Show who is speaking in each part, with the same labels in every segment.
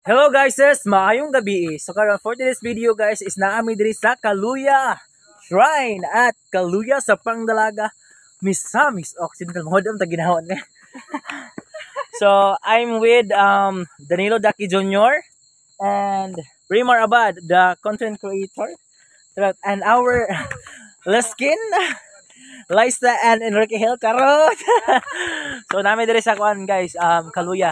Speaker 1: Hello guys, maayong gabi. So karon for today's video guys is naami diri sa Kaluya Shrine at Kaluya sa Pangdalaga, Misamis Occidental. Modam ta ginahon ni. So I'm with Danilo Daki Jr. and Rimar Abad, the content creator, and our Laskin, Liza and Enrique Hill Karot. So nami diri sa kuan guys, Kaluya.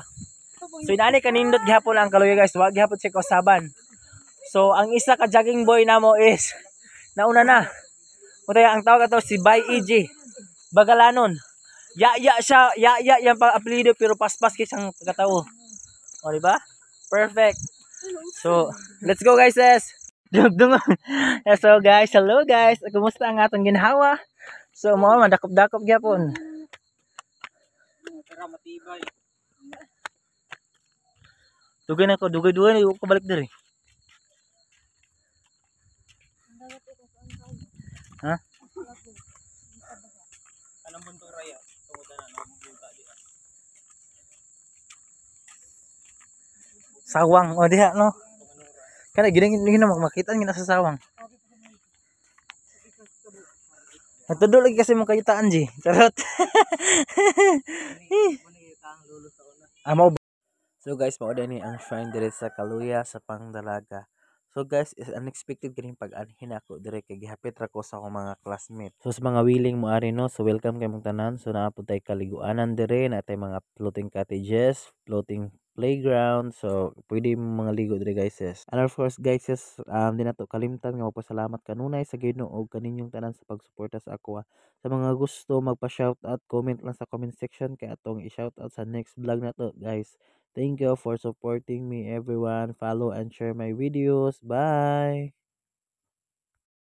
Speaker 1: So inaani kanindot gihapon ang Kaluya guys, wag gihapon si kausaban. So ang isa ka jogging boy namo is nauna na. Kutaya ang tawag ato si Bay EG Bagalanon. Ya siya, ya yang pang apelyido pero paspas kay siyang pagkatao. O di ba? Perfect. So, let's go guys. Dugdungon. So guys, hello guys. Kumusta ang atong ginhawa? So mo madakop-dakop gyapon. Tara matibay. Dugay na ko, dugay na ko balik diri. Ha? Anong buntong raya? Tungod na namubuta di. Sawang o diha no. Kana gini na makita ngina sa sawang. Natudo lagi kasi mong kayitaan ji. Charot. Amo. So guys, mao ni ang shrine dire sa Kaluya sa Pangdalaga. So guys, is unexpected ganing pag-anhin ako dire kay gihapit ra ko sa akong mga classmate. So sa mga willing mo ari no, so welcome kay mong tanan. So naa pud tay kaliguanan dire, na tay mga floating cottages, floating playground. So pwede mo mga ligo dire guys. And of course guys, di na to kalimtan nga magpasalamat kanunay sa Ginoo og kaninyong tanan sa pagsuporta sa ako. Sa mga gusto magpa-shoutout, comment lang sa comment section kay atong i-shoutout sa next vlog na to guys. Thank you for supporting me everyone. Follow and share my videos. Bye!